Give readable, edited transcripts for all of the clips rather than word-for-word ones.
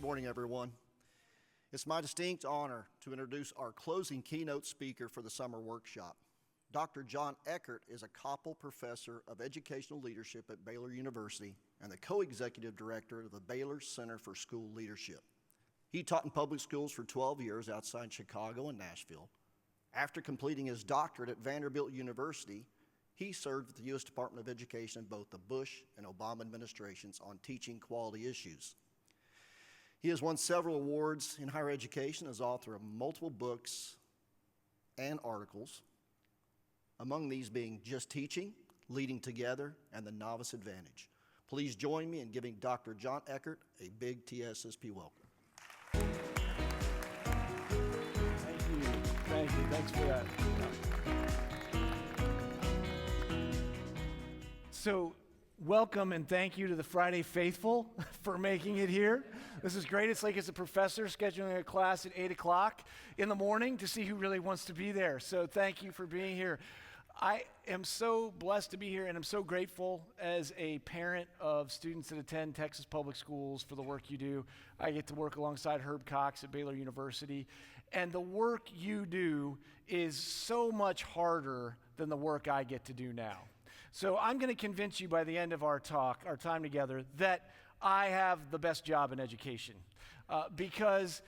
morning, everyone. It's my distinct honor to introduce our closing keynote speaker for the summer workshop. Dr. John Eckert is a Koppel Professor of Educational Leadership at Baylor University and the co-executive director of the Baylor Center for School Leadership. He taught in public schools for 12 years outside Chicago and Nashville. After completing his doctorate at Vanderbilt University, he served with the U.S. Department of Education in both the Bush and Obama administrations on teaching quality issues. He has won several awards in higher education as author of multiple books and articles, among these being Just Teaching, Leading Together, and The Novice Advantage. Please join me in giving Dr. John Eckert a big TSSP welcome. Thank you. Thanks for that. So, welcome and thank you to the Friday Faithful for making it here. This is great. It's like as a professor scheduling a class at 8 o'clock in the morning to see who really wants to be there. So thank you for being here. I am so blessed to be here, and I'm so grateful as a parent of students that attend Texas Public Schools for the work you do. I get to work alongside Herb Cox at Baylor University, and the work you do is so much harder than the work I get to do now. So I'm going to convince you by the end of our talk, our time together, that I have the best job in education because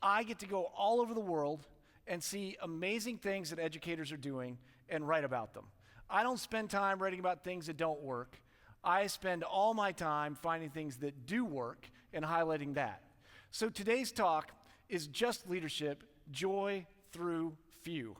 I get to go all over the world and see amazing things that educators are doing and write about them. I don't spend time writing about things that don't work. I spend all my time finding things that do work and highlighting that. So today's talk is Just Leadership, Joy Through Few.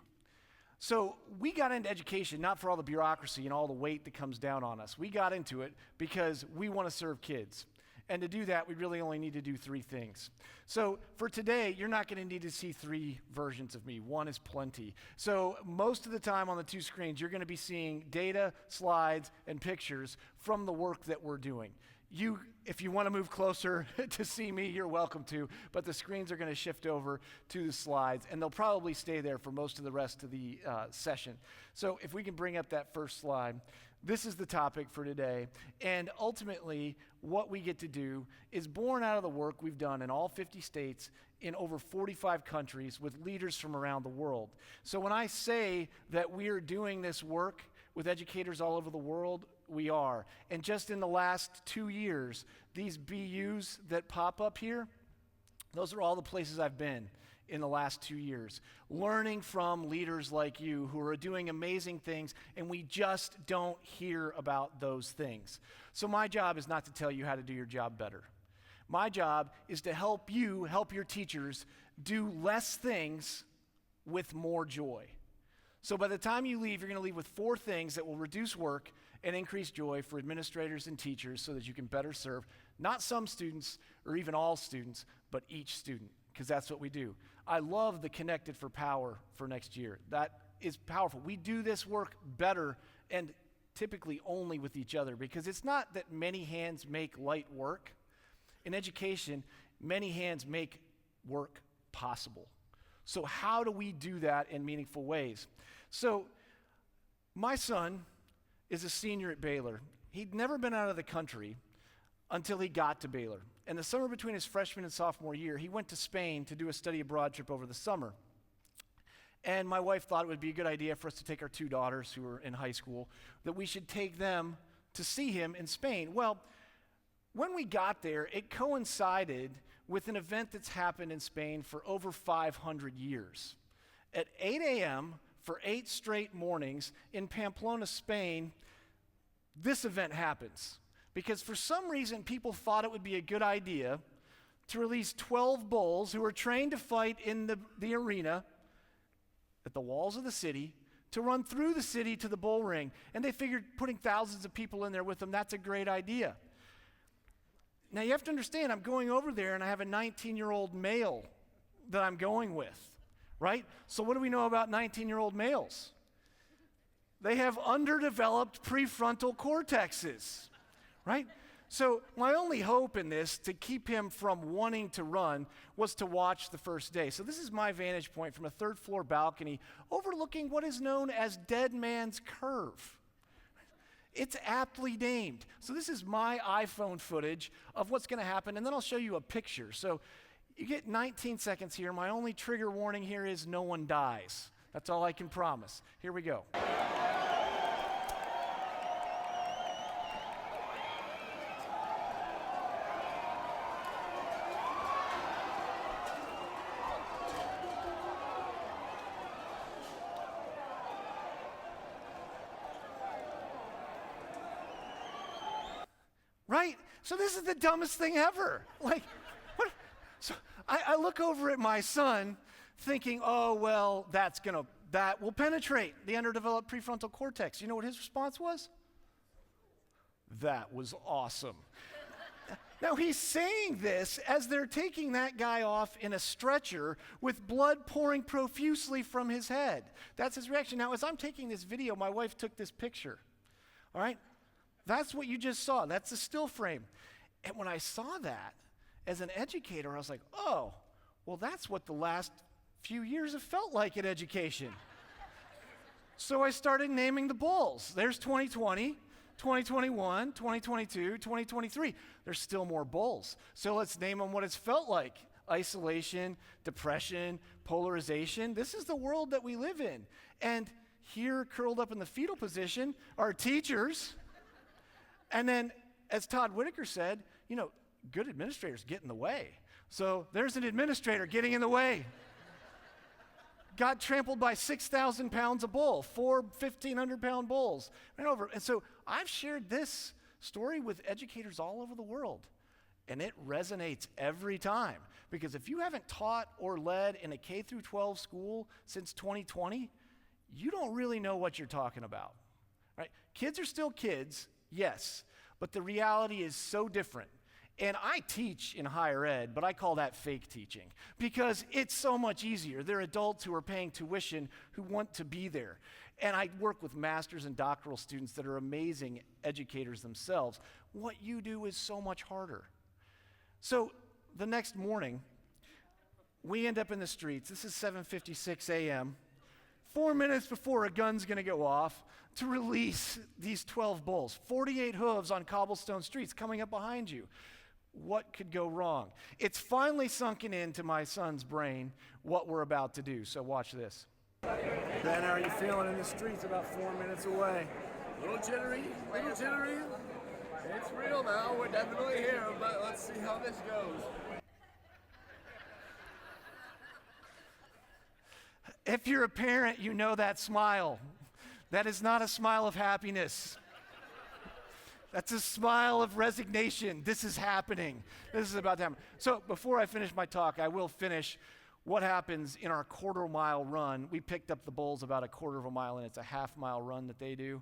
So we got into education not for all the bureaucracy and all the weight that comes down on us. We got into it because we want to serve kids. And to do that, we really only need to do three things. So for today, you're not going to need to see three versions of me. One is plenty. So most of the time on the two screens, you're going to be seeing data, slides, and pictures from the work that we're doing. If you want to move closer to see me, you're welcome to, but the screens are going to shift over to the slides, and they'll probably stay there for most of the rest of the session. So if we can bring up that first slide, this is the topic for today, and ultimately what we get to do is born out of the work we've done in all 50 states in over 45 countries with leaders from around the world. So when I say that we are doing this work with educators all over the world, we are. And just in the last 2 years, these BUs that pop up here, those are all the places I've been in the last 2 years, learning from leaders like you who are doing amazing things, and we just don't hear about those things. So my job is not to tell you how to do your job better. My job is to help you, help your teachers do less things with more joy. So by the time you leave, you're going to leave with 4 things that will reduce work and increase joy for administrators and teachers so that you can better serve not some students or even all students, but each student, because that's what we do. I love the Connected for Power for next year. That is powerful. We do this work better and typically only with each other, because it's not that many hands make light work. In education, many hands make work possible. So how do we do that in meaningful ways? So my son is a senior at Baylor. He'd never been out of the country until he got to Baylor. And the summer between his freshman and sophomore year, he went to Spain to do a study abroad trip over the summer. And my wife thought it would be a good idea for us to take our 2 daughters who were in high school, that we should take them to see him in Spain. Well, when we got there, it coincided with an event that's happened in Spain for over 500 years. At 8 a.m., for 8 straight mornings in Pamplona, Spain, this event happens. Because for some reason, people thought it would be a good idea to release 12 bulls who were trained to fight in the arena at the walls of the city, to run through the city to the bull ring. And they figured putting thousands of people in there with them, that's a great idea. Now you have to understand, I'm going over there and I have a 19-year-old male that I'm going with. Right? So what do we know about 19-year-old males? They have underdeveloped prefrontal cortexes, right? So my only hope in this to keep him from wanting to run was to watch the first day. So this is my vantage point from a 3rd floor balcony overlooking what is known as Dead Man's Curve. It's aptly named. So this is my iPhone footage of what's going to happen, and then I'll show you a picture. So you get 19 seconds here. My only trigger warning here is no one dies. That's all I can promise. Here we go. Right? So this is the dumbest thing ever. Like, what? So I look over at my son thinking, oh, well, that will penetrate the underdeveloped prefrontal cortex. You know what his response was? That was awesome. Now he's saying this as they're taking that guy off in a stretcher with blood pouring profusely from his head. That's his reaction. Now as I'm taking this video, my wife took this picture. All right? That's what you just saw. That's a still frame. And when I saw that, as an educator, I was like, oh, well, that's what the last few years have felt like in education. So I started naming the bulls. There's 2020, 2021, 2022, 2023. There's still more bulls. So let's name them what it's felt like. Isolation, depression, polarization. This is the world that we live in. And here, curled up in the fetal position, are teachers. And then, as Todd Whitaker said, you know, good administrators get in the way. So there's an administrator getting in the way. Got trampled by 6,000 pounds of bull, 4 1,500-pound bulls. Ran over. And so I've shared this story with educators all over the world. And it resonates every time. Because if you haven't taught or led in a K through 12 school since 2020, you don't really know what you're talking about. Right? Kids are still kids. Yes, but the reality is so different. And I teach in higher ed, but I call that fake teaching because it's so much easier. They're adults who are paying tuition who want to be there. And I work with master's and doctoral students that are amazing educators themselves. What you do is so much harder. So the next morning, we end up in the streets. This is 7:56 a.m., 4 minutes before a gun's going to go off to release these 12 bulls. 48 hooves on cobblestone streets coming up behind you. What could go wrong? It's finally sunken into my son's brain what we're about to do. So watch this. Ben, how are you feeling in the streets about 4 minutes away? A little jittery. It's real now. We're definitely here, but let's see how this goes. If you're a parent, you know that smile. That is not a smile of happiness. That's a smile of resignation. This is happening. This is about to happen. So before I finish my talk, I will finish what happens in our quarter-mile run. We picked up the bulls about a quarter of a mile, and it's a half-mile run that they do.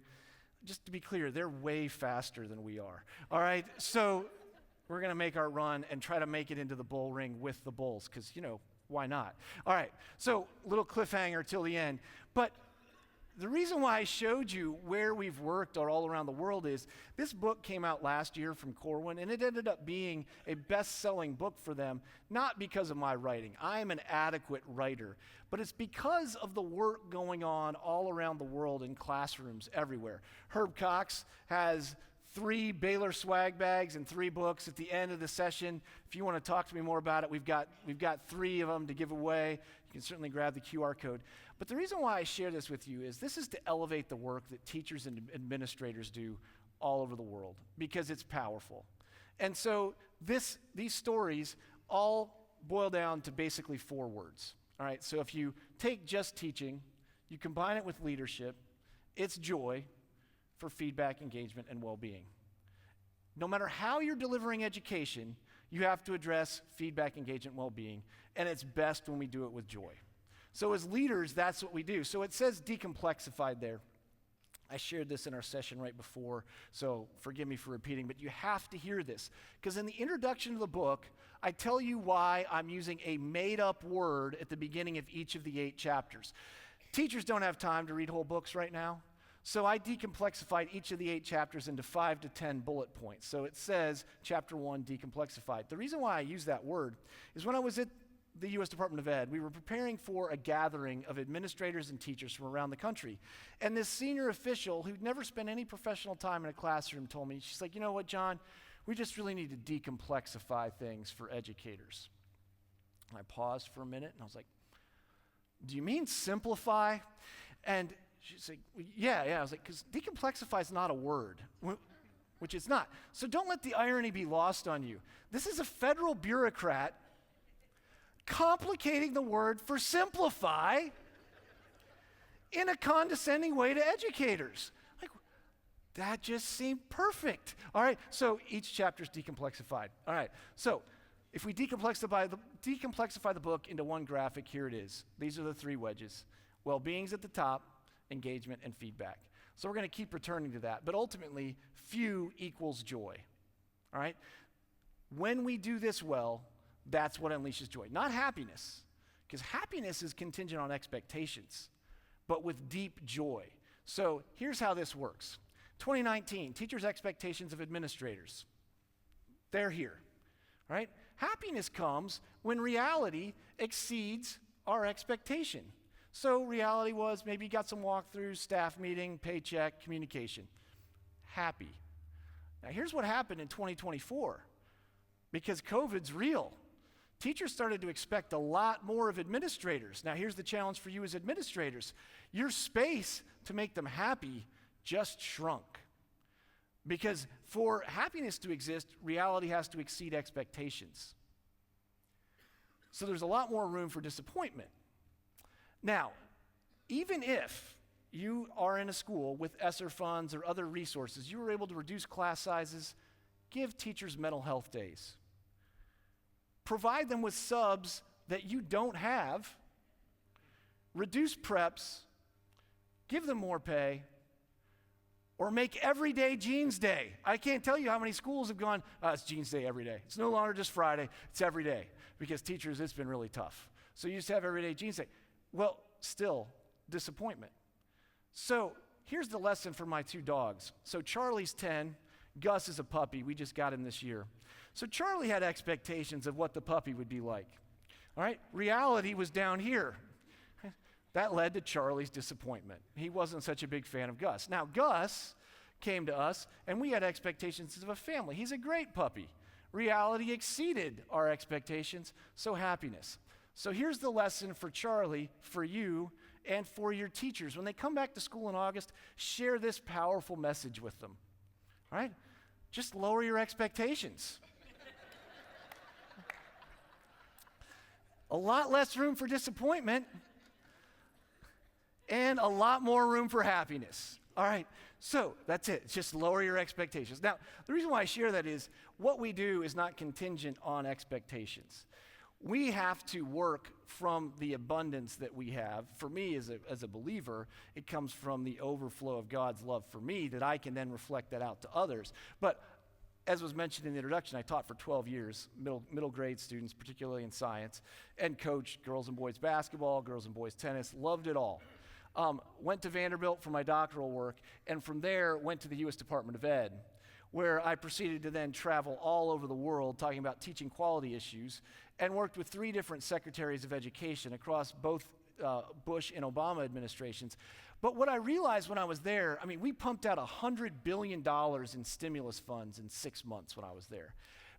Just to be clear, they're way faster than we are. All right? So we're going to make our run and try to make it into the bull ring with the bulls because, you know, why not? All right, so little cliffhanger till the end. But the reason why I showed you where we've worked all around the world is this book came out last year from Corwin, and it ended up being a best-selling book for them, not because of my writing. I am an adequate writer, but it's because of the work going on all around the world in classrooms everywhere. Herb Cox has 3 Baylor swag bags and 3 books at the end of the session. If you want to talk to me more about it, we've got 3 of them to give away. You can certainly grab the QR code. But the reason why I share this with you is this is to elevate the work that teachers and administrators do all over the world because it's powerful. And so these stories all boil down to basically 4 words. All right, so if you take just teaching, you combine it with leadership, it's joy for feedback, engagement, and well-being. No matter how you're delivering education, you have to address feedback, engagement, well-being, and it's best when we do it with joy. So as leaders, that's what we do. So it says decomplexified there. I shared this in our session right before, so forgive me for repeating, but you have to hear this. Because in the introduction to the book, I tell you why I'm using a made-up word at the beginning of each of the 8 chapters. Teachers don't have time to read whole books right now. So I decomplexified each of the 8 chapters into 5 to 10 bullet points. So it says, chapter 1, decomplexified. The reason why I use that word is when I was at the U.S. Department of Ed, we were preparing for a gathering of administrators and teachers from around the country. And this senior official who'd never spent any professional time in a classroom told me, she's like, you know what, John, we just really need to decomplexify things for educators. And I paused for a minute and I was like, do you mean simplify? And she's like, well, yeah. I was like, because decomplexify is not a word, which it's not. So don't let the irony be lost on you. This is a federal bureaucrat complicating the word for simplify in a condescending way to educators. Like, that just seemed perfect. All right, so each chapter is decomplexified. All right, so if we decomplexify the book into one graphic, here it is. These are the three wedges. Well-being's at the top, engagement, and feedback. So we're going to keep returning to that. But ultimately, few equals joy. All right? When we do this well, that's what unleashes joy. Not happiness, because happiness is contingent on expectations, but with deep joy. So here's how this works. 2019, teachers' expectations of administrators. They're here. All right? Happiness comes when reality exceeds our expectation. So reality was maybe you got some walkthroughs, staff meeting, paycheck, communication. Happy. Now here's what happened in 2024. Because COVID's real, teachers started to expect a lot more of administrators. Now here's the challenge for you as administrators. Your space to make them happy just shrunk. Because for happiness to exist, reality has to exceed expectations. So there's a lot more room for disappointment. Now, even if you are in a school with ESSER funds or other resources, you were able to reduce class sizes, give teachers mental health days. Provide them with subs that you don't have, reduce preps, give them more pay, or make every day Jeans Day. I can't tell you how many schools have gone, it's Jeans Day every day. It's no longer just Friday, it's every day. Because teachers, it's been really tough. So you used to have every day Jeans Day. Well, still, disappointment. So here's the lesson for my two dogs. So Charlie's 10, Gus is a puppy. We just got him this year. So Charlie had expectations of what the puppy would be like. All right, reality was down here. That led to Charlie's disappointment. He wasn't such a big fan of Gus. Now, Gus came to us, and we had expectations of a family. He's a great puppy. Reality exceeded our expectations, so happiness. So here's the lesson for Charlie, for you, and for your teachers. When they come back to school in August, share this powerful message with them. All right? Just lower your expectations. A lot less room for disappointment, and a lot more room for happiness. All right, so that's it. Just lower your expectations. Now, the reason why I share that is what we do is not contingent on expectations. We have to work from the abundance that we have. For me, as a believer, it comes from the overflow of God's love for me that I can then reflect that out to others. But as was mentioned in the introduction, I taught for 12 years, middle grade students, particularly in science, and coached girls and boys basketball, girls and boys tennis, loved it all. Went to Vanderbilt for my doctoral work, and from there went to the U.S. Department of Ed, where I proceeded to then travel all over the world talking about teaching quality issues, and worked with 3 different secretaries of education across both Bush and Obama administrations. But what I realized when I was there, I mean, we pumped out $100 billion in stimulus funds in 6 months when I was there.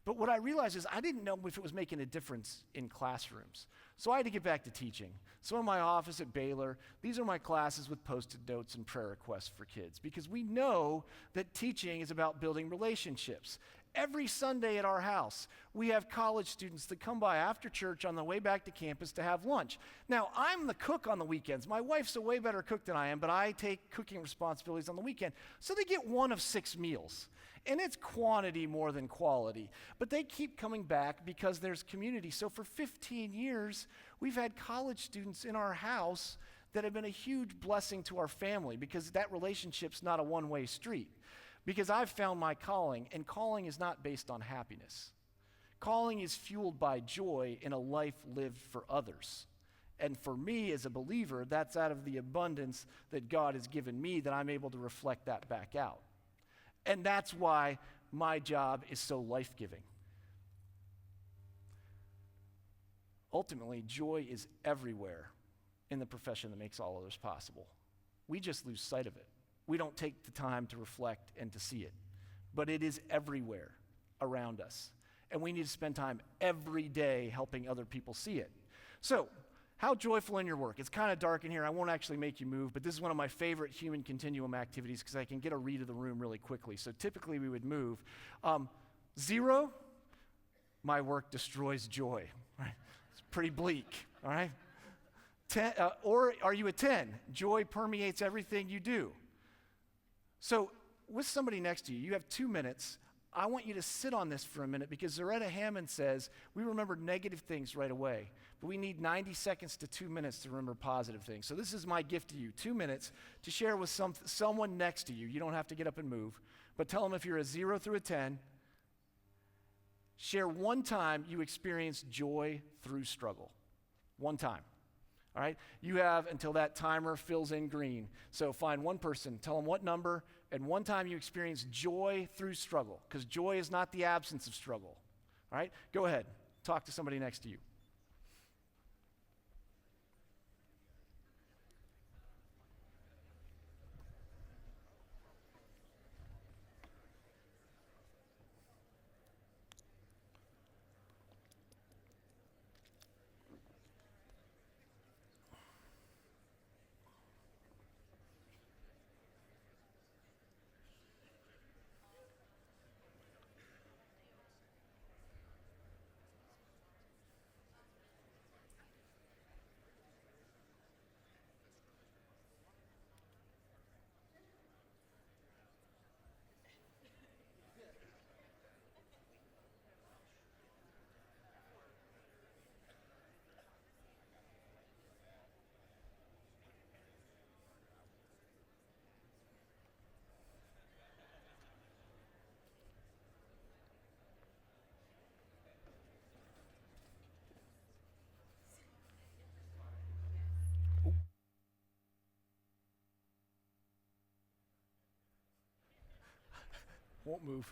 But what I realized is I didn't know if it was making a difference in classrooms. So I had to get back to teaching. So in my office at Baylor, these are my classes with post-it notes and prayer requests for kids, because we know that teaching is about building relationships. Every Sunday at our house, we have college students that come by after church on the way back to campus to have lunch. Now, I'm the cook on the weekends. My wife's a way better cook than I am, but I take cooking responsibilities on the weekend. So they get 1 of 6 meals. And it's quantity more than quality. But they keep coming back because there's community. So for 15 years, we've had college students in our house that have been a huge blessing to our family, because that relationship's not a one-way street. Because I've found my calling, and calling is not based on happiness. Calling is fueled by joy in a life lived for others. And for me as a believer, that's out of the abundance that God has given me that I'm able to reflect that back out. And that's why my job is so life-giving. ultimately, joy is everywhere in the profession that makes all others possible. We just lose sight of it. We don't take the time to reflect and to see it. But it is everywhere around us. And we need to spend time every day helping other people see it. So, how joyful in your work? It's kind of dark in here. I won't actually make you move, but this is one of my favorite human continuum activities because I can get a read of the room really quickly. So typically we would move. 0, my work destroys joy. Right? It's pretty bleak, all right? 10, or are you a 10? Joy permeates everything you do. So with somebody next to you, you have 2 minutes. I want you to sit on this for a minute because Zaretta Hammond says we remember negative things right away, but we need 90 seconds to 2 minutes to remember positive things. So this is my gift to you, 2 minutes to share with someone next to you. You don't have to get up and move, but tell them if you're a 0 through a 10, share one time you experienced joy through struggle. One time. All right? You have until that timer fills in green. So find one person, tell them what number, and one time you experienced joy through struggle, because joy is not the absence of struggle. All right? Go ahead. Talk to somebody next to you. Won't move.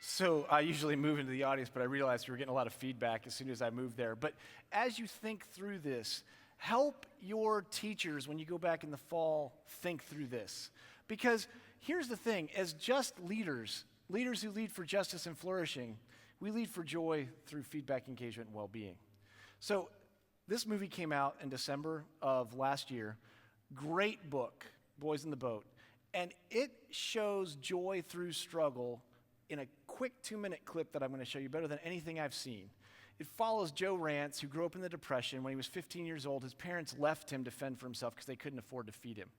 So I usually move into the audience, but I realized we were getting a lot of feedback as soon as I moved there. But as you think through this, help your teachers when you go back in the fall think through this. Because here's the thing, as just leaders who lead for justice and flourishing, we lead for joy through feedback, engagement, and well-being. So this movie came out in December of last year. Great book, Boys in the Boat. And it shows joy through struggle in a quick 2-minute clip that I'm going to show you, better than anything I've seen. It follows Joe Rance, who grew up in the Depression. When he was 15 years old, his parents left him to fend for himself because they couldn't afford to feed him.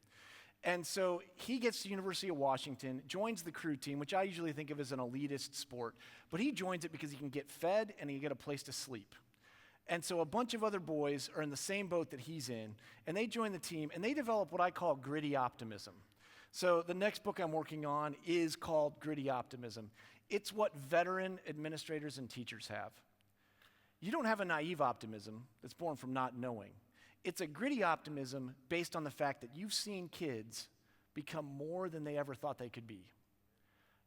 And so he gets to the University of Washington, joins the crew team, which I usually think of as an elitist sport, but he joins it because he can get fed and he can get a place to sleep. And so a bunch of other boys are in the same boat that he's in, and they join the team, and they develop what I call gritty optimism. So the next book I'm working on is called Gritty Optimism. It's what veteran administrators and teachers have. You don't have a naive optimism that's born from not knowing. It's a gritty optimism based on the fact that you've seen kids become more than they ever thought they could be.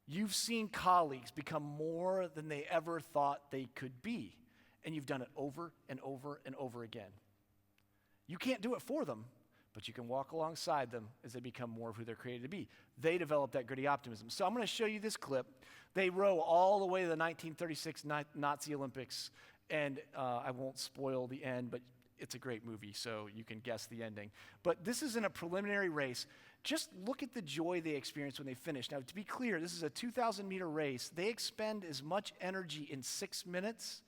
You've seen colleagues become more than they ever thought they could be. And you've done it over and over and over again. You can't do it for them, but you can walk alongside them as they become more of who they're created to be. They develop that gritty optimism. So I'm going to show you this clip. They row all the way to the 1936 Nazi Olympics, and I won't spoil the end, but it's a great movie, so you can guess the ending. But this is in a preliminary race. Just look at the joy they experience when they finish. Now, to be clear, this is a 2,000-meter race. They expend as much energy in 6 minutes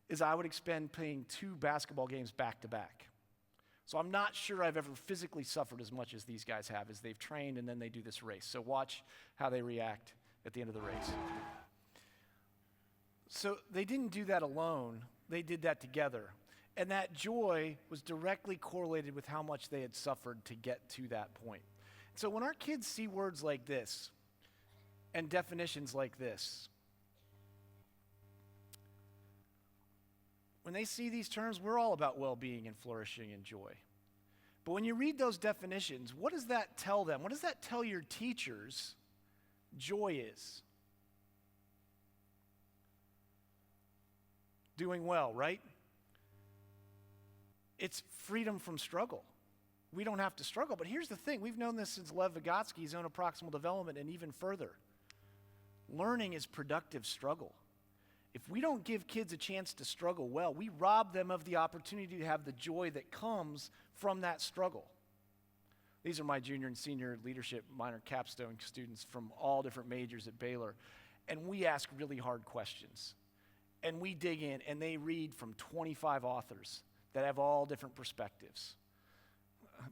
as I would expend playing 2 basketball games back to back. So I'm not sure I've ever physically suffered as much as these guys have as they've trained and then they do this race. So watch how they react at the end of the race. So they didn't do that alone. They did that together. And that joy was directly correlated with how much they had suffered to get to that point. So when our kids see words like this and definitions like this, when they see these terms, we're all about well-being and flourishing and joy. But when you read those definitions, what does that tell them? What does that tell your teachers joy is? Doing well, right? It's freedom from struggle. We don't have to struggle. But here's the thing. We've known this since Lev Vygotsky's own proximal development and even further. Learning is productive struggle. If we don't give kids a chance to struggle well, we rob them of the opportunity to have the joy that comes from that struggle. These are my junior and senior leadership minor capstone students from all different majors at Baylor. And we ask really hard questions. And we dig in, and they read from 25 authors that have all different perspectives.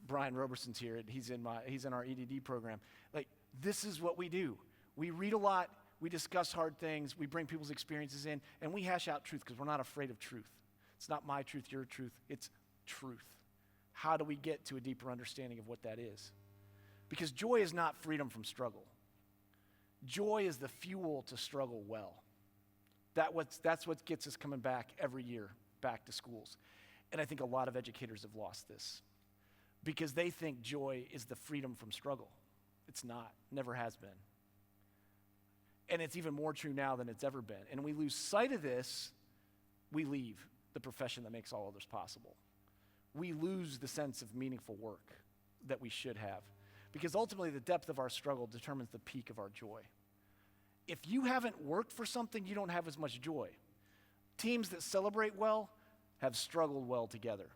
Brian Roberson's here. He's in our EDD program. Like, this is what we do. We read a lot. We discuss hard things. We bring people's experiences in, and we hash out truth because we're not afraid of truth. It's not my truth, your truth. It's truth. How do we get to a deeper understanding of what that is? Because joy is not freedom from struggle. Joy is the fuel to struggle well. That's what gets us coming back every year, back to schools. And I think a lot of educators have lost this because they think joy is the freedom from struggle. It's not, never has been. And it's even more true now than it's ever been. And we lose sight of this, we leave the profession that makes all others possible. We lose the sense of meaningful work that we should have. Because ultimately the depth of our struggle determines the peak of our joy. If you haven't worked for something, you don't have as much joy. Teams that celebrate well have struggled well together.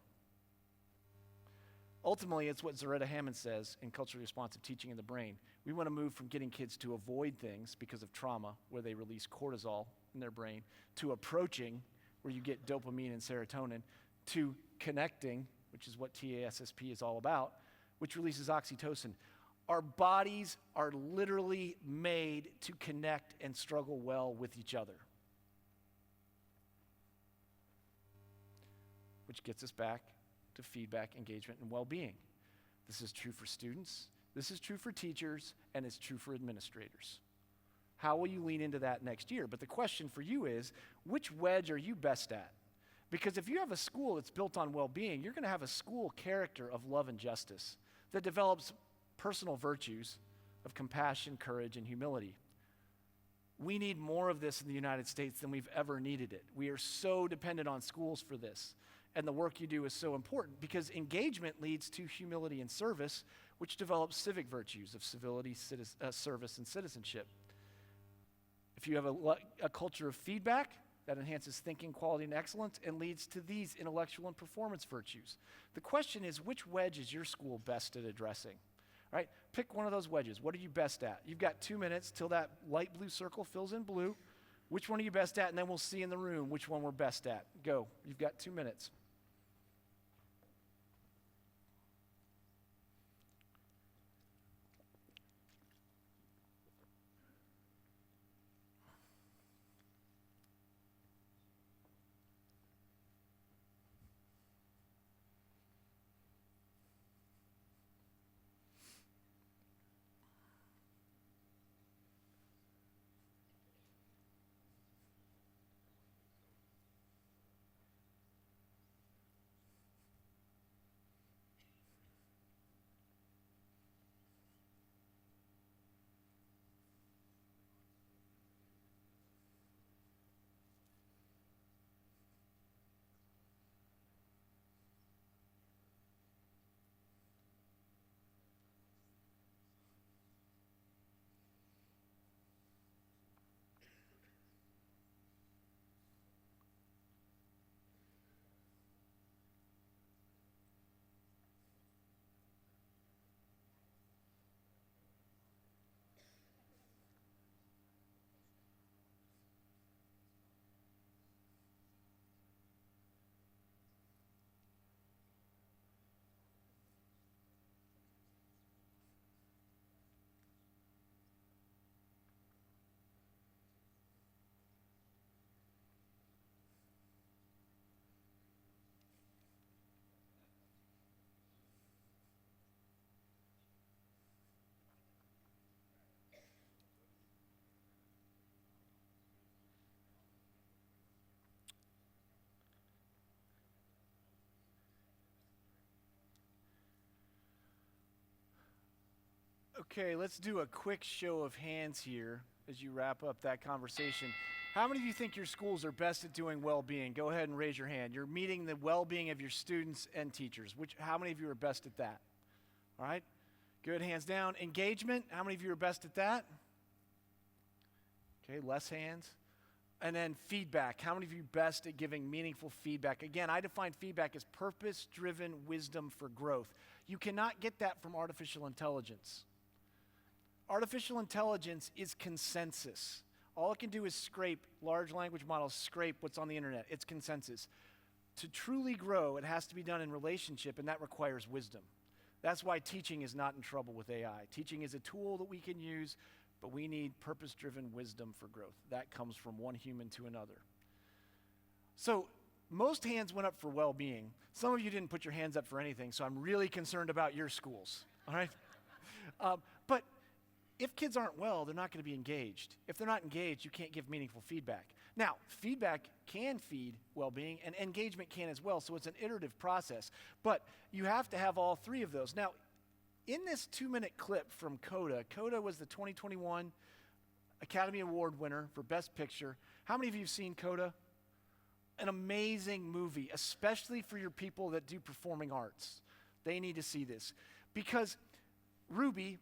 Ultimately, it's what Zaretta Hammond says in Culturally Responsive Teaching in the Brain. We want to move from getting kids to avoid things because of trauma, where they release cortisol in their brain, to approaching, where you get dopamine and serotonin, to connecting, which is what TASSP is all about, which releases oxytocin. Our bodies are literally made to connect and struggle well with each other. Which gets us back to feedback, engagement, and well-being. This is true for students, this is true for teachers, and it's true for administrators. How will you lean into that next year? But the question for you is, which wedge are you best at? Because if you have a school that's built on well-being, you're going to have a school character of love and justice that develops personal virtues of compassion, courage, and humility. We need more of this in the United States than we've ever needed it. We are so dependent on schools for this. And the work you do is so important because engagement leads to humility and service, which develops civic virtues of civility, service, and citizenship. If you have a culture of feedback, that enhances thinking, quality, and excellence and leads to these intellectual and performance virtues. The question is, which wedge is your school best at addressing? All right, pick one of those wedges. What are you best at? You've got 2 minutes till that light blue circle fills in blue. Which one are you best at? And then we'll see in the room which one we're best at. Go. You've got 2 minutes. Okay, let's do a quick show of hands here as you wrap up that conversation. How many of you think your schools are best at doing well-being? Go ahead and raise your hand. You're meeting the well-being of your students and teachers. How many of you are best at that? All right, good, hands down. Engagement, how many of you are best at that? Okay, less hands. And then feedback, how many of you are best at giving meaningful feedback? Again, I define feedback as purpose-driven wisdom for growth. You cannot get that from artificial intelligence. Artificial intelligence is consensus. All it can do is scrape, large language models scrape what's on the internet. It's consensus. To truly grow, it has to be done in relationship, and that requires wisdom. That's why teaching is not in trouble with AI. Teaching is a tool that we can use, but we need purpose-driven wisdom for growth. That comes from one human to another. So most hands went up for well-being. Some of you didn't put your hands up for anything, so I'm really concerned about your schools, all right? But if kids aren't well, they're not going to be engaged. If they're not engaged, you can't give meaningful feedback. Now, feedback can feed well-being, and engagement can as well, so it's an iterative process. But you have to have all three of those. Now, in this 2-minute clip from Coda, Coda was the 2021 Academy Award winner for Best Picture. How many of you have seen Coda? An amazing movie, especially for your people that do performing arts. They need to see this. Because Ruby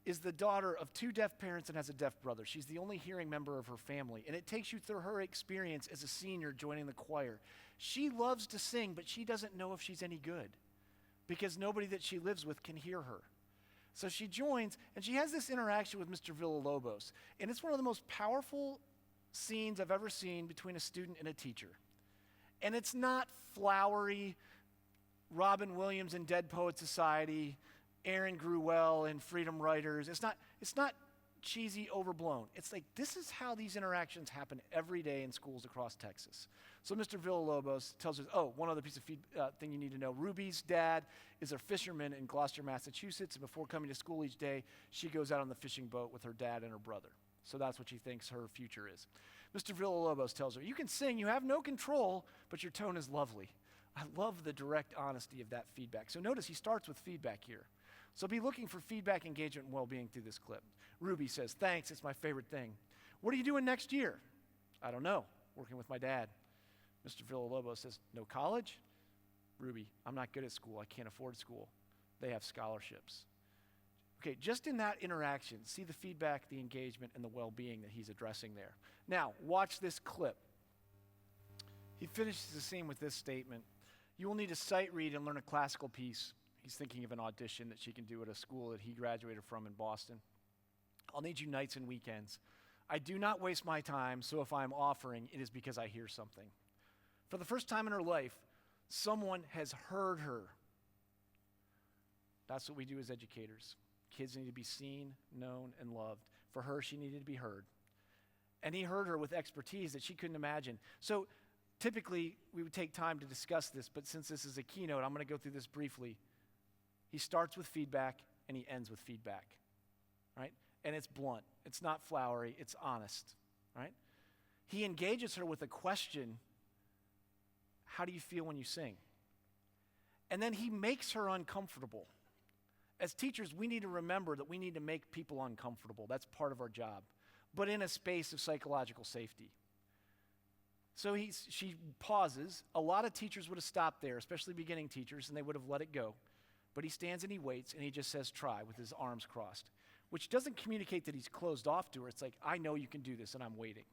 is the daughter of 2 deaf parents and has a deaf brother. She's the only hearing member of her family. And it takes you through her experience as a senior joining the choir. She loves to sing, but she doesn't know if she's any good because nobody that she lives with can hear her. So she joins, and she has this interaction with Mr. Villalobos. And it's one of the most powerful scenes I've ever seen between a student and a teacher. And it's not flowery, Robin Williams in Dead Poet Society, Aaron Gruwell and Freedom Writers. It's not cheesy, overblown. It's like this is how these interactions happen every day in schools across Texas. So Mr. Villalobos tells us, one other piece of thing you need to know. Ruby's dad is a fisherman in Gloucester, Massachusetts, and before coming to school each day, she goes out on the fishing boat with her dad and her brother. So that's what she thinks her future is. Mr. Villalobos tells her, you can sing, you have no control, but your tone is lovely. I love the direct honesty of that feedback. So notice he starts with feedback here. So be looking for feedback, engagement, and well-being through this clip. Ruby says, thanks, it's my favorite thing. What are you doing next year? I don't know, working with my dad. Mr. Villalobos says, no college? Ruby, I'm not good at school, I can't afford school. They have scholarships. Okay, just in that interaction, see the feedback, the engagement, and the well-being that he's addressing there. Now, watch this clip. He finishes the scene with this statement. You will need to sight read and learn a classical piece. He's thinking of an audition that she can do at a school that he graduated from in Boston. I'll need you nights and weekends. I do not waste my time, so if I'm offering, it is because I hear something. For the first time in her life, someone has heard her. That's what we do as educators. Kids need to be seen, known, and loved. For her, she needed to be heard. And he heard her with expertise that she couldn't imagine. So typically, we would take time to discuss this, but since this is a keynote, I'm going to go through this briefly. He starts with feedback, and he ends with feedback, right? And it's blunt. It's not flowery. It's honest, right? He engages her with a question, how do you feel when you sing? And then he makes her uncomfortable. As teachers, we need to remember that we need to make people uncomfortable. That's part of our job, but in a space of psychological safety. So she pauses. A lot of teachers would have stopped there, especially beginning teachers, and they would have let it go. But he stands and he waits, and he just says, try, with his arms crossed, which doesn't communicate that he's closed off to her. It's like, I know you can do this, and I'm waiting.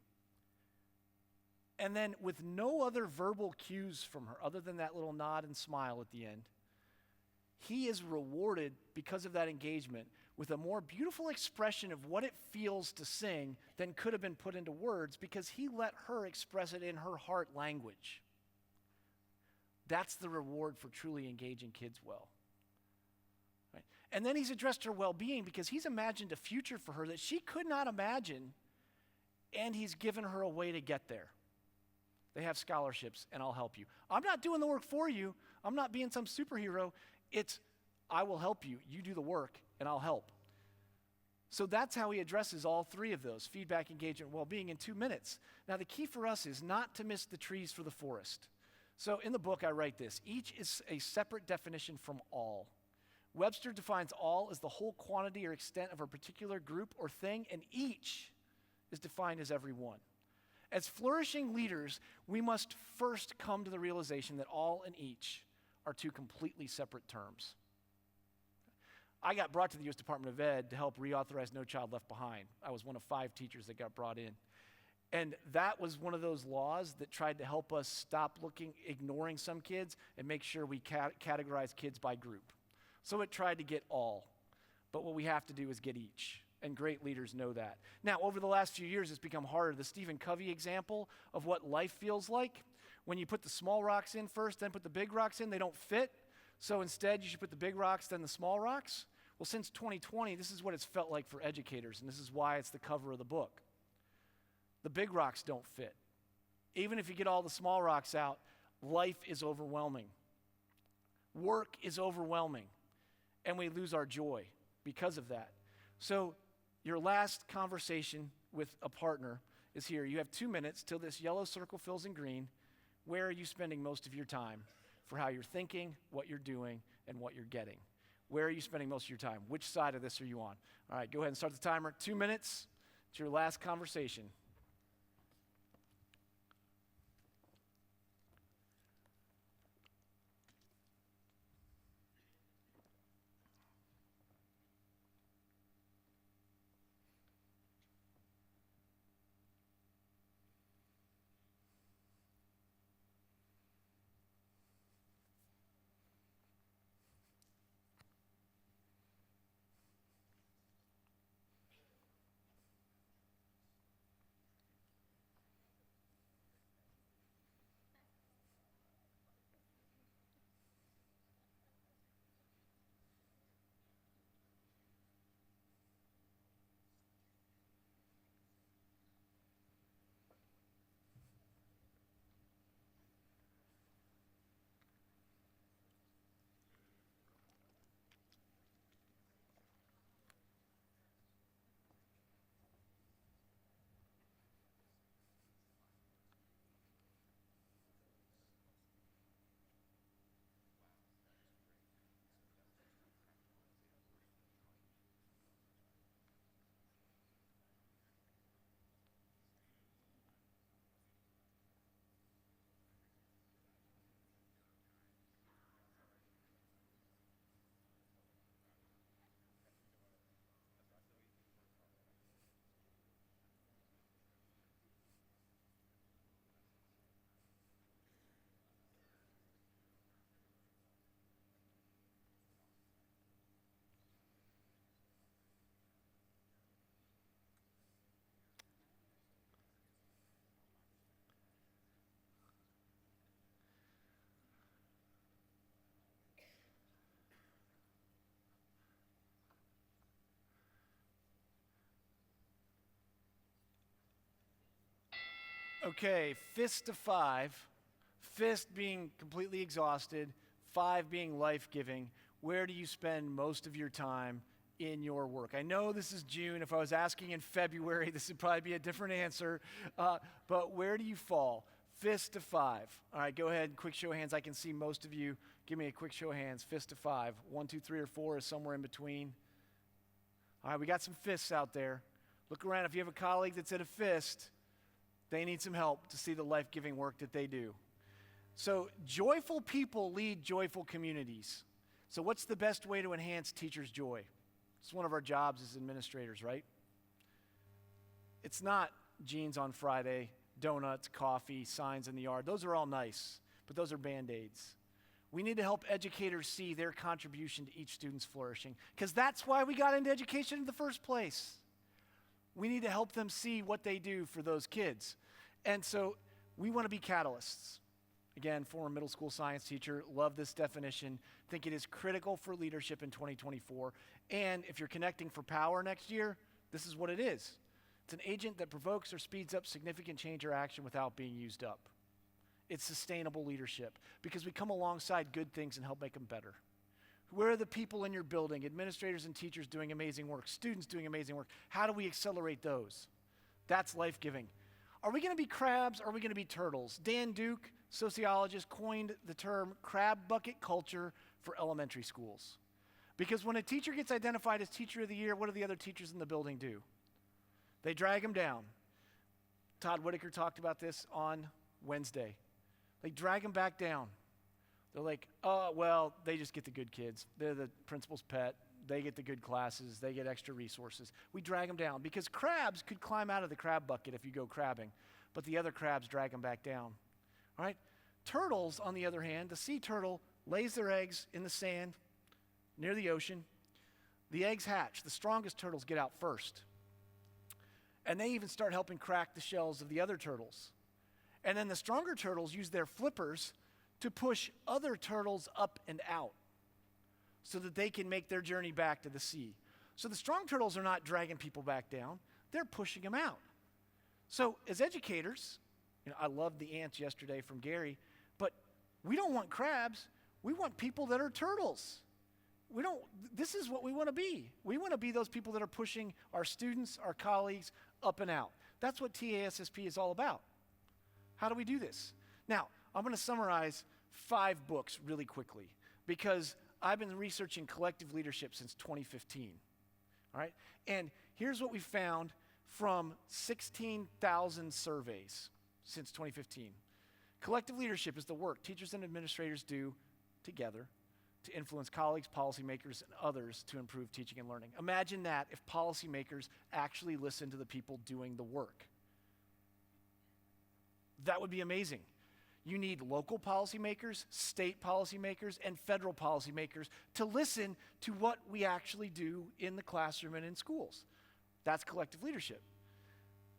And then with no other verbal cues from her, other than that little nod and smile at the end, he is rewarded because of that engagement with a more beautiful expression of what it feels to sing than could have been put into words because he let her express it in her heart language. That's the reward for truly engaging kids well. Right? And then he's addressed her well-being because he's imagined a future for her that she could not imagine, and he's given her a way to get there. They have scholarships, and I'll help you. I'm not doing the work for you. I'm not being some superhero. It's, I will help you. You do the work, and I'll help. So that's how he addresses all three of those, feedback, engagement, well-being, in 2 minutes. Now, the key for us is not to miss the trees for the forest. So in the book, I write this. Each is a separate definition from all. Webster defines all as the whole quantity or extent of a particular group or thing, and each is defined as every one. As flourishing leaders, we must first come to the realization that all and each are two completely separate terms. I got brought to the U.S. Department of Ed to help reauthorize No Child Left Behind. I was one of 5 teachers that got brought in. And that was one of those laws that tried to help us stop ignoring some kids and make sure we categorize kids by group. So it tried to get all. But what we have to do is get each. And great leaders know that. Now, over the last few years, it's become harder. The Stephen Covey example of what life feels like, when you put the small rocks in first, then put the big rocks in, they don't fit. So instead, you should put the big rocks, then the small rocks. Well, since 2020, this is what it's felt like for educators, and this is why it's the cover of the book. The big rocks don't fit. Even if you get all the small rocks out, life is overwhelming. Work is overwhelming, and we lose our joy because of that. So your last conversation with a partner is here. You have 2 minutes till this yellow circle fills in green. Where are you spending most of your time for how you're thinking, what you're doing, and what you're getting? Where are you spending most of your time? Which side of this are you on? All right, go ahead and start the timer. 2 minutes. It's your last conversation. Okay, fist to 5. Fist being completely exhausted, 5 being life-giving. Where do you spend most of your time in your work? I know this is June. If I was asking in February, this would probably be a different answer. But where do you fall? Fist to 5. All right, go ahead. Quick show of hands. I can see most of you. Give me a quick show of hands. Fist to 5. 1, 2, 3, or 4 is somewhere in between. All right, we got some fists out there. Look around. If you have a colleague that's at a fist, they need some help to see the life-giving work that they do. So joyful people lead joyful communities. So what's the best way to enhance teachers' joy? It's one of our jobs as administrators, right? It's not jeans on Friday, donuts, coffee, signs in the yard. Those are all nice, but those are Band-Aids. We need to help educators see their contribution to each student's flourishing, because that's why we got into education in the first place. We need to help them see what they do for those kids. And so we want to be catalysts. Again, former middle school science teacher, love this definition. Think it is critical for leadership in 2024. And if you're connecting for power next year, this is what it is. It's an agent that provokes or speeds up significant change or action without being used up. It's sustainable leadership because we come alongside good things and help make them better. Where are the people in your building, administrators and teachers doing amazing work, students doing amazing work? How do we accelerate those? That's life-giving. Are we going to be crabs or are we going to be turtles? Dan Duke, sociologist, coined the term crab bucket culture for elementary schools. Because when a teacher gets identified as Teacher of the Year, what do the other teachers in the building do? They drag them down. Todd Whitaker talked about this on Wednesday. They drag them back down. They're like, oh, well, they just get the good kids. They're the principal's pet. They get the good classes. They get extra resources. We drag them down because crabs could climb out of the crab bucket if you go crabbing, but the other crabs drag them back down. All right? Turtles, on the other hand, the sea turtle lays their eggs in the sand near the ocean. The eggs hatch. The strongest turtles get out first. And they even start helping crack the shells of the other turtles. And then the stronger turtles use their flippers to push other turtles up and out so that they can make their journey back to the sea. So the strong turtles are not dragging people back down. They're pushing them out. So as educators, I loved the ants yesterday from Gary, but we don't want crabs. We want people that are turtles. This is what we want to be. We want to be those people that are pushing our students, our colleagues, up and out. That's what TASSP is all about. How do we do this? Now, I'm going to summarize 5 books really quickly because I've been researching collective leadership since 2015. All right? And here's what we found from 16,000 surveys since 2015. Collective leadership is the work teachers and administrators do together to influence colleagues, policymakers, and others to improve teaching and learning. Imagine that if policymakers actually listen to the people doing the work. That would be amazing. You need local policymakers, state policymakers, and federal policymakers to listen to what we actually do in the classroom and in schools. That's collective leadership.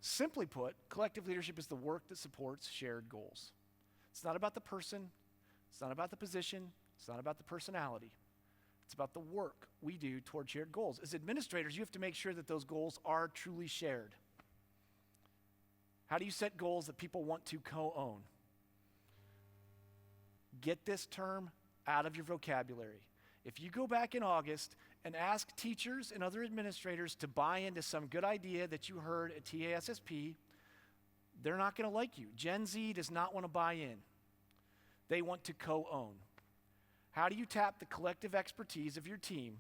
Simply put, collective leadership is the work that supports shared goals. It's not about the person, it's not about the position, it's not about the personality. It's about the work we do toward shared goals. As administrators, you have to make sure that those goals are truly shared. How do you set goals that people want to co-own? Get this term out of your vocabulary. If you go back in August and ask teachers and other administrators to buy into some good idea that you heard at TASSP, they're not going to like you. Gen Z does not want to buy in. They want to co-own. How do you tap the collective expertise of your team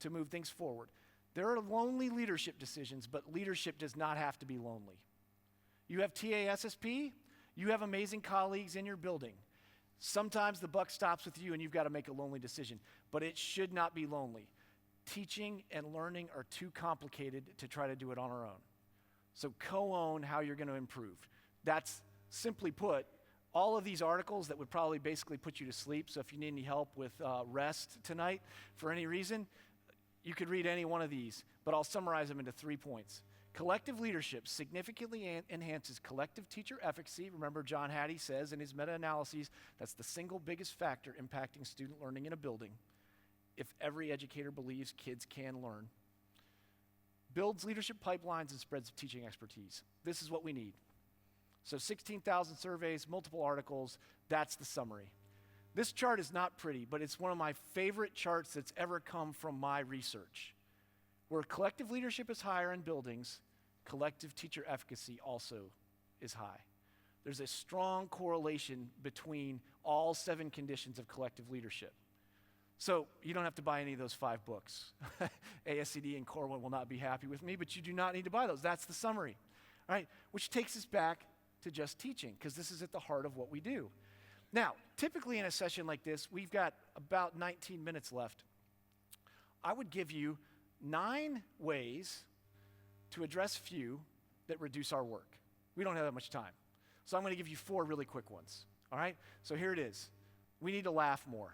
to move things forward? There are lonely leadership decisions, but leadership does not have to be lonely. You have TASSP, you have amazing colleagues in your building. Sometimes the buck stops with you and you've got to make a lonely decision, but it should not be lonely. Teaching and learning are too complicated to try to do it on our own. So co-own how you're going to improve. That's simply put, all of these articles that would probably basically put you to sleep, so if you need any help with rest tonight for any reason, you could read any one of these, but I'll summarize them into 3 points. Collective leadership significantly enhances collective teacher efficacy. Remember, John Hattie says in his meta-analyses, that's the single biggest factor impacting student learning in a building. If every educator believes kids can learn. Builds leadership pipelines and spreads teaching expertise. This is what we need. So 16,000 surveys, multiple articles, that's the summary. This chart is not pretty, but it's one of my favorite charts that's ever come from my research. Where collective leadership is higher in buildings, collective teacher efficacy also is high. There's a strong correlation between all 7 conditions of collective leadership. So you don't have to buy any of those 5 books. ASCD and Corwin will not be happy with me, but you do not need to buy those. That's the summary. All right, which takes us back to just teaching, because this is at the heart of what we do. Now, typically in a session like this, we've got about 19 minutes left. I would give you 9 ways to address few that reduce our work. We don't have that much time. So I'm going to give you 4 really quick ones. All right? So here it is. We need to laugh more.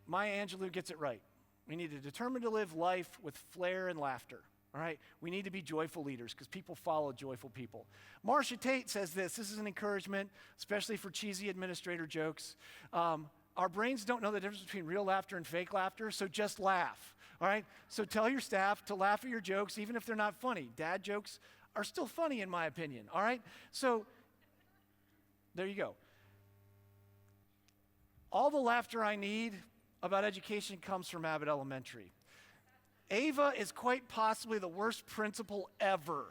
Maya Angelou gets it right. We need to determine to live life with flair and laughter. All right? We need to be joyful leaders because people follow joyful people. Marcia Tate says this. This is an encouragement, especially for cheesy administrator jokes. Our brains don't know the difference between real laughter and fake laughter, so just laugh. All right? So tell your staff to laugh at your jokes even if they're not funny. Dad jokes are still funny in my opinion. All right? So there you go. All the laughter I need about education comes from Abbott Elementary. Ava is quite possibly the worst principal ever,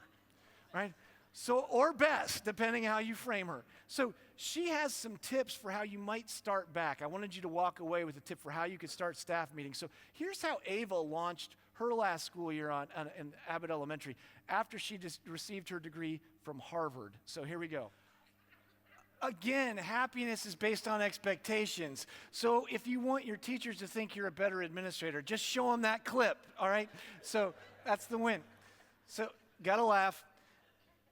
right? So, or best, depending how you frame her. So she has some tips for how you might start back. I wanted you to walk away with a tip for how you could start staff meetings. So here's how Ava launched her last school year in Abbott Elementary after she just received her degree from Harvard. So here we go. Again, happiness is based on expectations. So if you want your teachers to think you're a better administrator, just show them that clip, all right? So that's the win. So gotta laugh.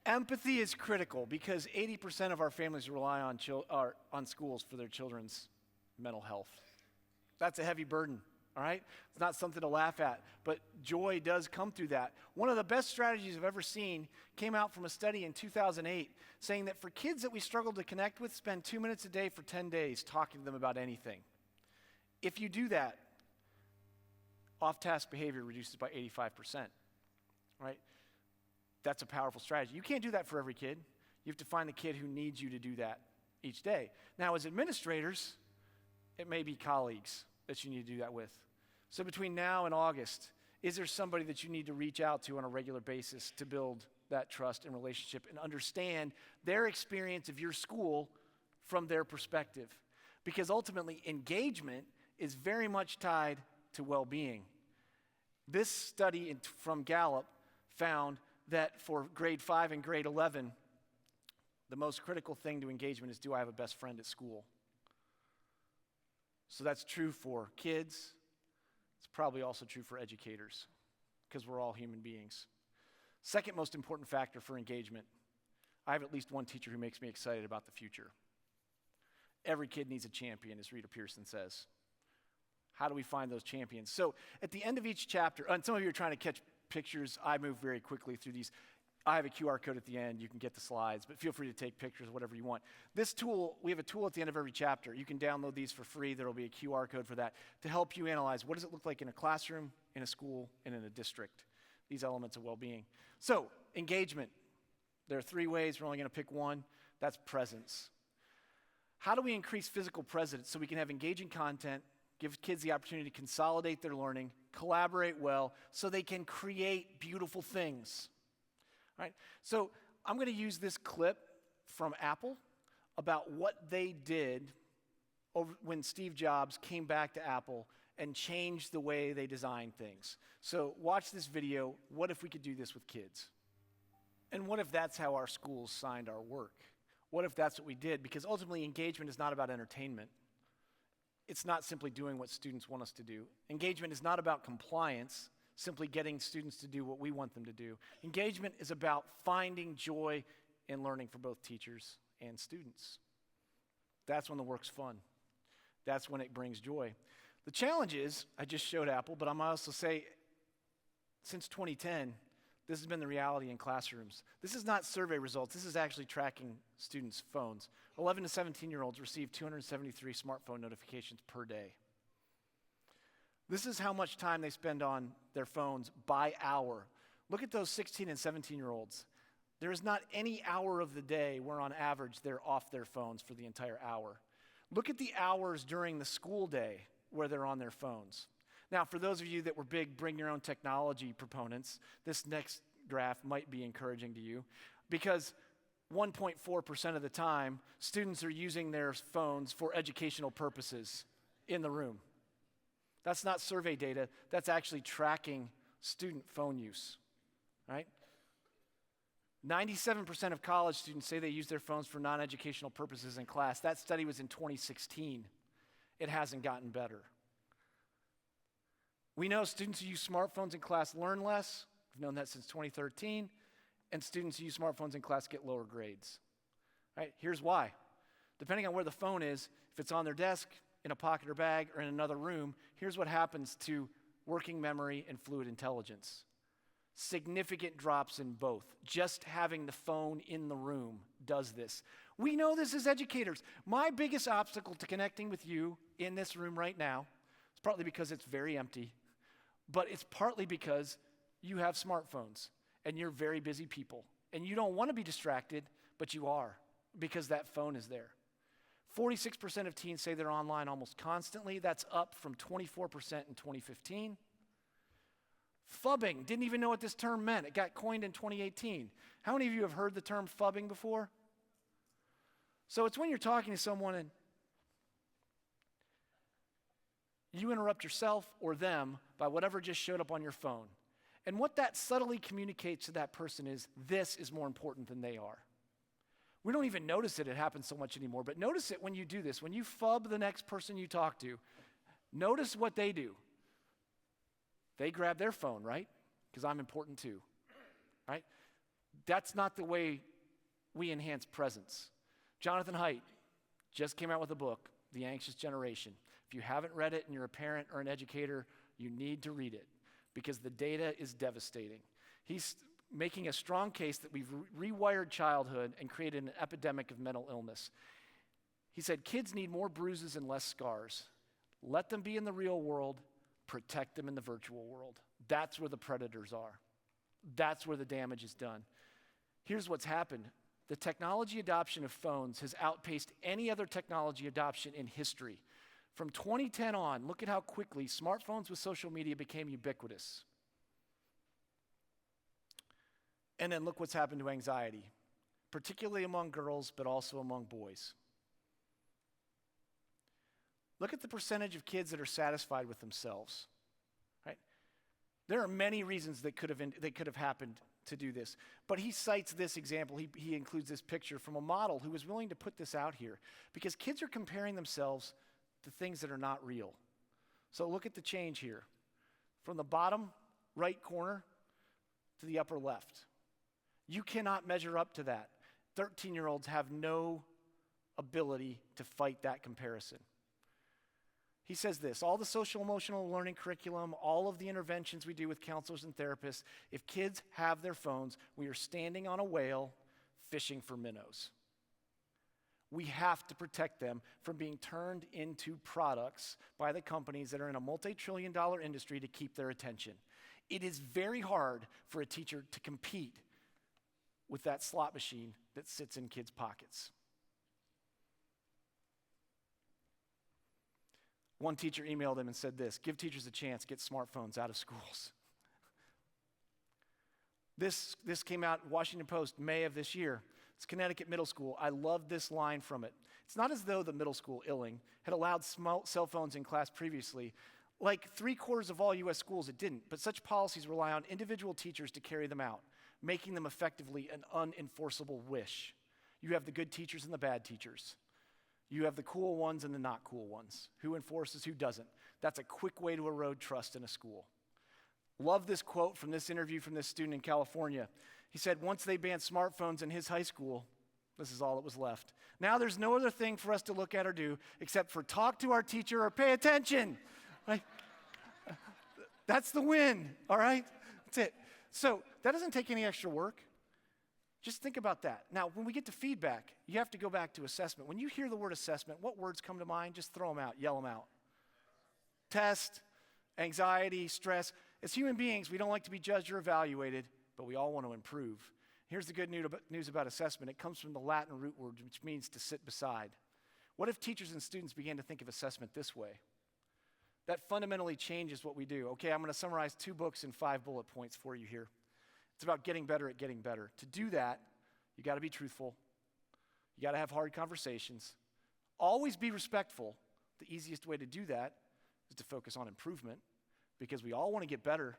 Empathy is critical because 80% of our families rely on schools for their children's mental health. That's a heavy burden, all right? It's not something to laugh at, but joy does come through that. One of the best strategies I've ever seen came out from a study in 2008 saying that for kids that we struggle to connect with, spend 2 minutes a day for 10 days talking to them about anything. If you do that, off-task behavior reduces by 85%, right? That's a powerful strategy. You can't do that for every kid. You have to find the kid who needs you to do that each day. Now, as administrators, it may be colleagues that you need to do that with. So between now and August, is there somebody that you need to reach out to on a regular basis to build that trust and relationship and understand their experience of your school from their perspective? Because ultimately, engagement is very much tied to well-being. This study from Gallup found that for grade 5 and grade 11, the most critical thing to engagement is, do I have a best friend at school? So that's true for kids. It's probably also true for educators because we're all human beings. Second most important factor for engagement, I have at least one teacher who makes me excited about the future. Every kid needs a champion, as Rita Pearson says. How do we find those champions? So at the end of each chapter, and some of you are trying to catch pictures. I move very quickly through these. I have a QR code at the end. You can get the slides, but feel free to take pictures, whatever you want. This tool, we have a tool at the end of every chapter. You can download these for free. There will be a QR code for that to help you analyze what does it look like in a classroom, in a school, and in a district. These elements of well-being. So, engagement. There are 3 ways. We're only going to pick one. That's presence. How do we increase physical presence so we can have engaging content, give kids the opportunity to consolidate their learning, collaborate well, so they can create beautiful things? All right, so I'm going to use this clip from Apple about what they did when Steve Jobs came back to Apple and changed the way they design things. So watch this video. What if we could do this with kids? And what if that's how our schools signed our work? What if that's what we did? Because ultimately, engagement is not about entertainment. It's not simply doing what students want us to do. Engagement is not about compliance, simply getting students to do what we want them to do. Engagement is about finding joy in learning for both teachers and students. That's when the work's fun. That's when it brings joy. The challenge is, I just showed Apple, but I'm also say, since 2010, this has been the reality in classrooms. This is not survey results. This is actually tracking students' phones. 11 to 17-year-olds receive 273 smartphone notifications per day. This is how much time they spend on their phones by hour. Look at those 16 and 17-year-olds. There is not any hour of the day where on average they're off their phones for the entire hour. Look at the hours during the school day where they're on their phones. Now, for those of you that were big bring your own technology proponents, this next graph might be encouraging to you because 1.4% of the time, students are using their phones for educational purposes in the room. That's not survey data. That's actually tracking student phone use, right? 97% of college students say they use their phones for non-educational purposes in class. That study was in 2016. It hasn't gotten better. We know students who use smartphones in class learn less. We've known that since 2013. And students who use smartphones in class get lower grades. Right? Here's why. Depending on where the phone is, if it's on their desk, in a pocket or bag, or in another room, here's what happens to working memory and fluid intelligence. Significant drops in both. Just having the phone in the room does this. We know this as educators. My biggest obstacle to connecting with you in this room right now is partly because it's very empty, but it's partly because you have smartphones and you're very busy people and you don't want to be distracted, but you are because that phone is there. 46% of teens say they're online almost constantly. That's up from 24% in 2015. F.E.W, didn't even know what this term meant. It got coined in 2018. How many of you have heard the term F.E.W before? So it's when you're talking to someone and you interrupt yourself or them by whatever just showed up on your phone. And what that subtly communicates to that person is, this is more important than they are. We don't even notice it happens so much anymore, but notice it when you do this. When you F.E.W the next person you talk to, notice what they do. They grab their phone, right? Because I'm important too, right? That's not the way we enhance presence. Jonathan Haidt just came out with a book, The Anxious Generation. If you haven't read it and you're a parent or an educator, you need to read it because the data is devastating. He's making a strong case that we've rewired childhood and created an epidemic of mental illness. He said, kids need more bruises and less scars. Let them be in the real world, protect them in the virtual world. That's where the predators are. That's where the damage is done. Here's what's happened. The technology adoption of phones has outpaced any other technology adoption in history. From 2010 on, look at how quickly smartphones with social media became ubiquitous. And then look what's happened to anxiety, particularly among girls, but also among boys. Look at the percentage of kids that are satisfied with themselves, right? There are many reasons that could have happened to do this, but he cites this example. He includes this picture from a model who was willing to put this out here because kids are comparing themselves to things that are not real. So look at the change here. From the bottom right corner to the upper left. You cannot measure up to that. 13-year-olds have no ability to fight that comparison. He says this, all the social emotional learning curriculum, all of the interventions we do with counselors and therapists, if kids have their phones, we are standing on a whale fishing for minnows. We have to protect them from being turned into products by the companies that are in a multi-trillion-dollar industry to keep their attention. It is very hard for a teacher to compete with that slot machine that sits in kids' pockets. One teacher emailed him and said this, give teachers a chance, get smartphones out of schools. This came out in Washington Post, May of this year. It's Connecticut Middle School. I love this line from it. It's not as though the middle school, Illing, had allowed cell phones in class previously. Like 3/4 of all U.S. schools, it didn't, but such policies rely on individual teachers to carry them out, making them effectively an unenforceable wish. You have the good teachers and the bad teachers. You have the cool ones and the not cool ones. Who enforces, who doesn't? That's a quick way to erode trust in a school. Love this quote from this interview from this student in California. He said, once they banned smartphones in his high school, this is all that was left. Now there's no other thing for us to look at or do except for talk to our teacher or pay attention. Right? That's the win, all right? That's it. So that doesn't take any extra work. Just think about that. Now, when we get to feedback, you have to go back to assessment. When you hear the word assessment, what words come to mind? Just throw them out, yell them out. Test, anxiety, stress. As human beings, we don't like to be judged or evaluated, but we all want to improve. Here's the good news about assessment. It comes from the Latin root word, which means to sit beside. What if teachers and students began to think of assessment this way? That fundamentally changes what we do. Okay, I'm going to summarize 2 books in 5 bullet points for you here. It's about getting better at getting better. To do that, you got to be truthful. You got to have hard conversations. Always be respectful. The easiest way to do that is to focus on improvement because we all want to get better.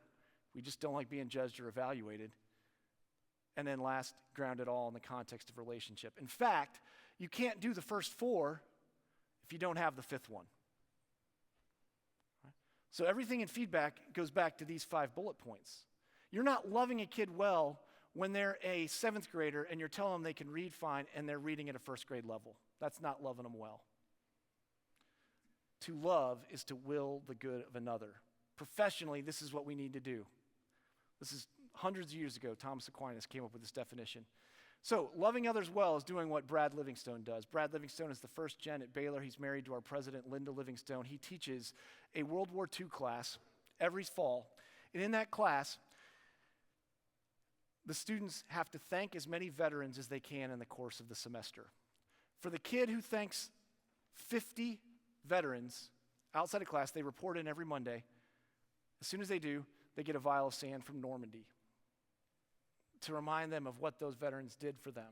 We just don't like being judged or evaluated. And then last, ground it all in the context of relationship. In fact, you can't do the first 4 if you don't have the 5th one. Right? So everything in feedback goes back to these 5 bullet points. You're not loving a kid well when they're a 7th grader and you're telling them they can read fine and they're reading at a 1st grade level. That's not loving them well. To love is to will the good of another. Professionally, this is what we need to do. This is hundreds of years ago, Thomas Aquinas came up with this definition. So, loving others well is doing what Brad Livingstone does. Brad Livingstone is the 1st gen at Baylor. He's married to our president, Linda Livingstone. He teaches a World War II class every fall. And in that class, the students have to thank as many veterans as they can in the course of the semester. For the kid who thanks 50 veterans outside of class, they report in every Monday. As soon as they do, they get a vial of sand from Normandy to remind them of what those veterans did for them.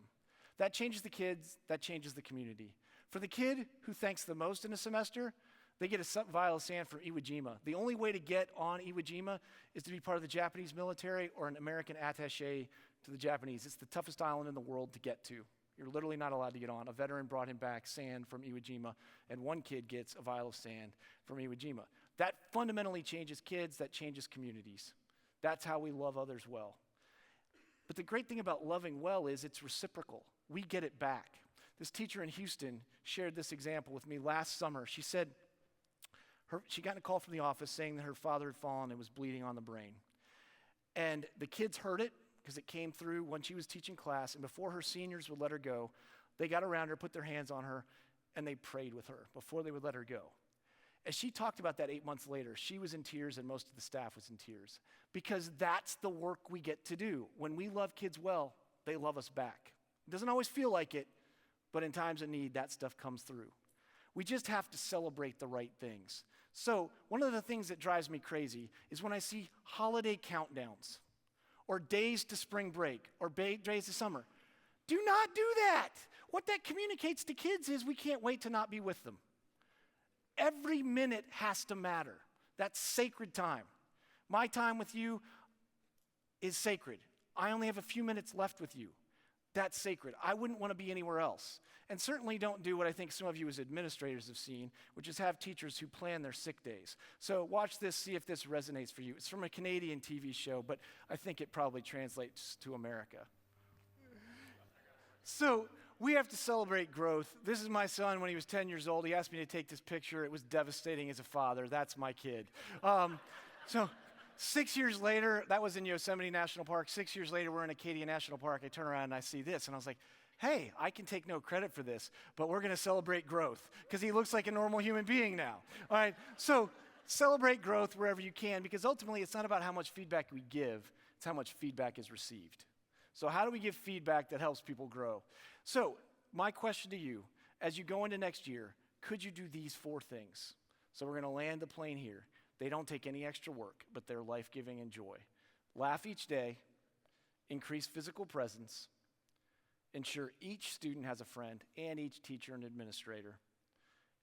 That changes the kids, that changes the community. For the kid who thanks the most in a semester, they get a vial of sand from Iwo Jima. The only way to get on Iwo Jima is to be part of the Japanese military or an American attaché to the Japanese. It's the toughest island in the world to get to. You're literally not allowed to get on. A veteran brought him back sand from Iwo Jima, and one kid gets a vial of sand from Iwo Jima. That fundamentally changes kids, that changes communities. That's how we love others well. But the great thing about loving well is it's reciprocal. We get it back. This teacher in Houston shared this example with me last summer. She said she got a call from the office saying that her father had fallen and was bleeding on the brain. And the kids heard it because it came through when she was teaching class, and before her seniors would let her go, they got around her, put their hands on her, and they prayed with her before they would let her go. As she talked about that 8 months later, she was in tears and most of the staff was in tears because that's the work we get to do. When we love kids well, they love us back. It doesn't always feel like it, but in times of need, that stuff comes through. We just have to celebrate the right things. So one of the things that drives me crazy is when I see holiday countdowns or days to spring break or days to summer. Do not do that. What that communicates to kids is we can't wait to not be with them. Every minute has to matter. That's sacred time. My time with you is sacred. I only have a few minutes left with you. That's sacred. I wouldn't want to be anywhere else. And certainly don't do what I think some of you as administrators have seen, which is have teachers who plan their sick days. So watch this, see if this resonates for you. It's from a Canadian TV show, but I think it probably translates to America. So we have to celebrate growth. This is my son when he was 10 years old. He asked me to take this picture. It was devastating as a father. That's my kid. So 6 years later, that was in Yosemite National Park. 6 years later, we're in Acadia National Park. I turn around and I see this, and I was like, hey, I can take no credit for this, but we're going to celebrate growth because he looks like a normal human being now. All right, so celebrate growth wherever you can because ultimately it's not about how much feedback we give, it's how much feedback is received. So how do we give feedback that helps people grow? So my question to you, as you go into next year, could you do these 4 things? So we're going to land the plane here. They don't take any extra work, but they're life-giving and joy. Laugh each day, increase physical presence, ensure each student has a friend and each teacher and administrator,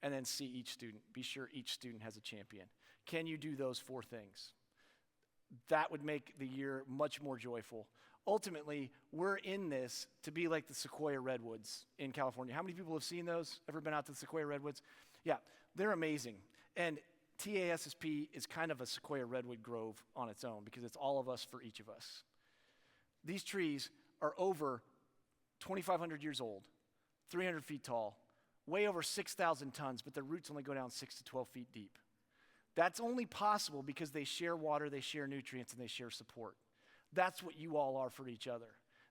and then see each student. Be sure each student has a champion. Can you do those 4 things? That would make the year much more joyful. Ultimately, we're in this to be like the Sequoia Redwoods in California. How many people have seen those? Ever been out to the Sequoia Redwoods? Yeah, they're amazing. And TASSP is kind of a Sequoia Redwood grove on its own because it's all of us for each of us. These trees are over 2,500 years old, 300 feet tall, weigh over 6,000 tons, but their roots only go down 6 to 12 feet deep. That's only possible because they share water, they share nutrients, and they share support. That's what you all are for each other.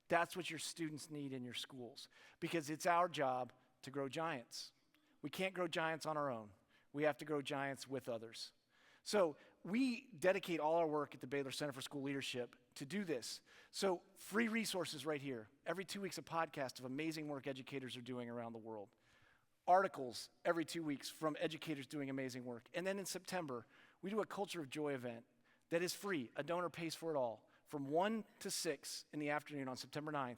That's what your students need in your schools because it's our job to grow giants. We can't grow giants on our own. We have to grow giants with others. So we dedicate all our work at the Baylor Center for School Leadership to do this. So free resources right here. Every 2 weeks, a podcast of amazing work educators are doing around the world. Articles every 2 weeks from educators doing amazing work. And then in September, we do a Culture of Joy event that is free. A donor pays for it all. From 1 to 6 in the afternoon on September 9th,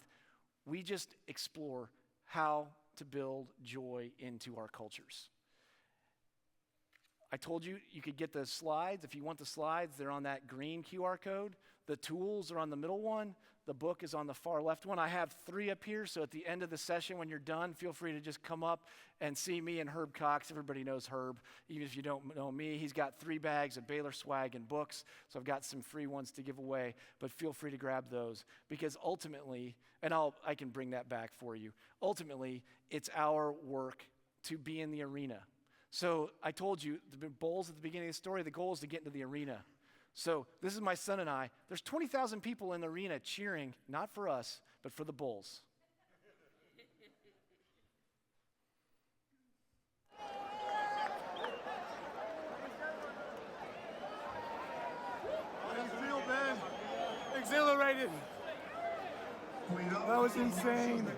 we just explore how to build joy into our cultures. I told you you could get the slides. If you want the slides, they're on that green QR code. The tools are on the middle one. The book is on the far left one. I have 3 up here, so at the end of the session when you're done, feel free to just come up and see me and Herb Cox. Everybody knows Herb. Even if you don't know me, he's got 3 bags of Baylor swag and books, so I've got some free ones to give away, but feel free to grab those because ultimately, and I can bring that back for you, ultimately, it's our work to be in the arena. So I told you, the bowls at the beginning of the story, the goal is to get into the arena. So this is my son and I. There's 20,000 people in the arena cheering, not for us, but for the Bulls. How do you feel, Ben? Exhilarated. That was insane.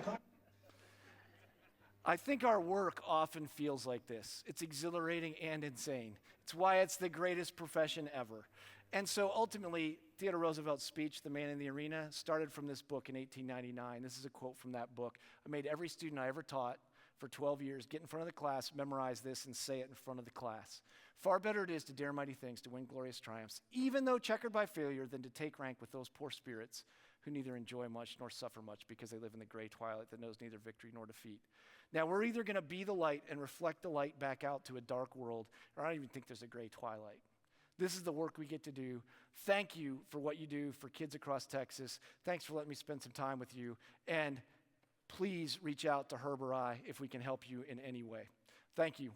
I think our work often feels like this. It's exhilarating and insane. It's why it's the greatest profession ever. And so ultimately, Theodore Roosevelt's speech, The Man in the Arena, started from this book in 1899. This is a quote from that book. I made every student I ever taught for 12 years get in front of the class, memorize this, and say it in front of the class. Far better it is to dare mighty things, to win glorious triumphs, even though checkered by failure, than to take rank with those poor spirits who neither enjoy much nor suffer much because they live in the gray twilight that knows neither victory nor defeat. Now, we're either going to be the light and reflect the light back out to a dark world, or I don't even think there's a gray twilight. This is the work we get to do. Thank you for what you do for kids across Texas. Thanks for letting me spend some time with you. And please reach out to Herb or I if we can help you in any way. Thank you.